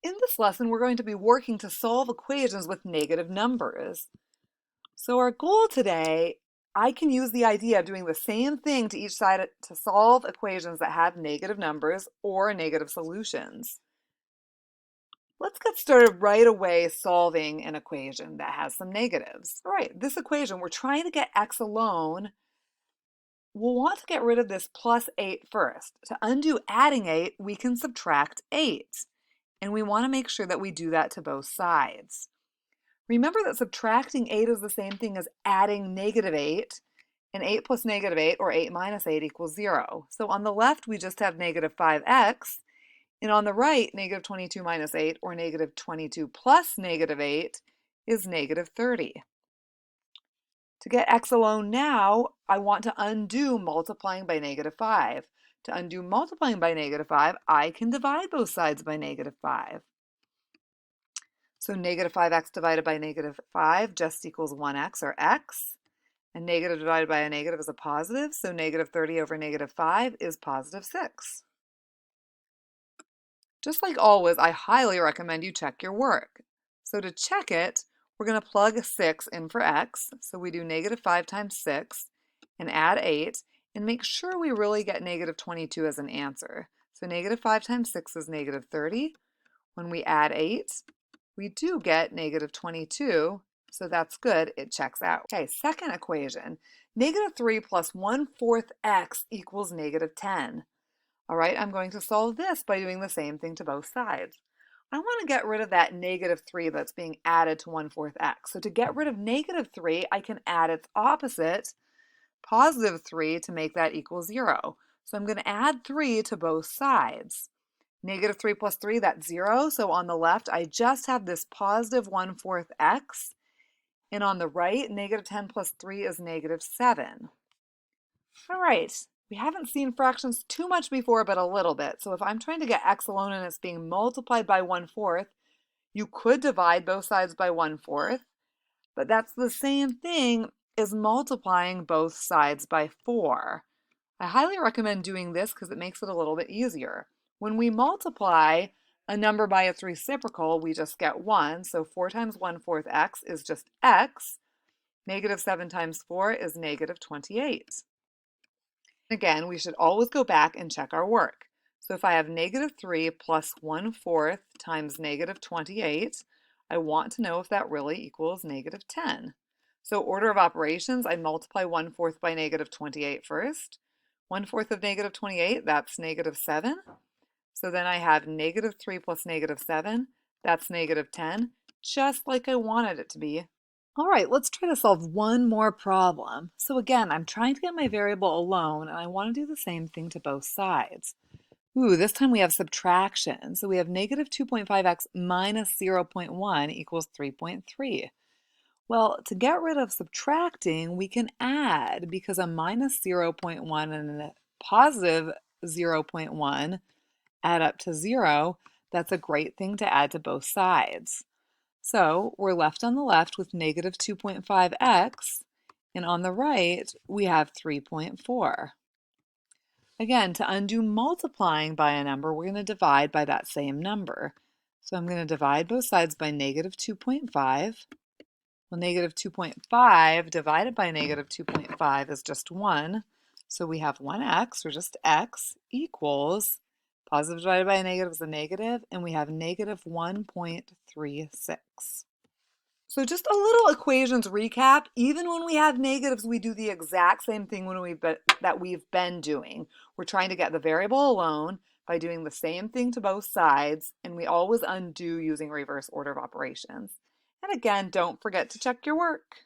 In this lesson, we're going to be working to solve equations with negative numbers. So our goal today, I can use the idea of doing the same thing to each side to solve equations that have negative numbers or negative solutions. Let's get started right away solving an equation that has some negatives. All right, this equation, we're trying to get x alone. We'll want to get rid of this plus 8 first. To undo adding 8, we can subtract 8. And we want to make sure that we do that to both sides. Remember that subtracting 8 is the same thing as adding negative 8, and 8 plus negative 8, or 8 minus 8, equals 0. So on the left, we just have negative 5x, and on the right, negative 22 minus 8, or negative 22 plus negative 8, is negative 30. To get x alone now, I want to undo multiplying by negative 5. To undo multiplying by negative 5, I can divide both sides by negative 5. So negative 5x divided by negative 5 just equals 1x, or x. And negative divided by a negative is a positive, so negative 30 over negative 5 is positive 6. Just like always, I highly recommend you check your work. So to check it, we're going to plug 6 in for x. So we do negative 5 times 6 and add 8 and make sure we really get negative 22 as an answer. So negative 5 times 6 is negative 30. When we add 8, we do get negative 22, so that's good, it checks out. Okay, second equation, negative 3 plus 1/4 x equals negative 10. All right, I'm going to solve this by doing the same thing to both sides. I want to get rid of that negative 3 that's being added to 1/4 x. So to get rid of negative 3, I can add its opposite, positive 3, to make that equal 0. So I'm going to add 3 to both sides. Negative 3 plus 3, that's 0. So on the left, I just have this positive 1/4 x. And on the right, negative 10 plus 3 is negative 7. All right, we haven't seen fractions too much before, but a little bit. So if I'm trying to get x alone and it's being multiplied by 1/4, you could divide both sides by 1/4, but that's the same thing as multiplying both sides by 4. I highly recommend doing this because it makes it a little bit easier. When we multiply a number by its reciprocal, we just get 1. So 4 times 1/4 x is just x. Negative 7 times 4 is negative 28. Again, we should always go back and check our work. So if I have negative 3 plus 1/4 times negative 28, I want to know if that really equals negative 10. So order of operations, I multiply 1/4 by negative 28 first. 1/4 of negative 28, that's negative 7. So then I have negative 3 plus negative 7, that's negative 10, just like I wanted it to be. All right, let's try to solve one more problem. So again, I'm trying to get my variable alone, and I want to do the same thing to both sides. Ooh, this time we have subtraction. So we have negative 2.5x minus 0.1 equals 3.3. Well, to get rid of subtracting, we can add, because a minus 0.1 and a positive 0.1 add up to 0. That's a great thing to add to both sides. So we're left on the left with negative 2.5x, and on the right, we have 3.4. Again, to undo multiplying by a number, we're going to divide by that same number. So I'm going to divide both sides by negative 2.5. Well, negative 2.5 divided by negative 2.5 is just 1. So we have 1x, or just x, equals, positive divided by a negative is a negative, and we have negative 1.36. So just a little equations recap. Even when we have negatives, we do the exact same thing that we've been doing. We're trying to get the variable alone by doing the same thing to both sides, and we always undo using reverse order of operations. And again, don't forget to check your work.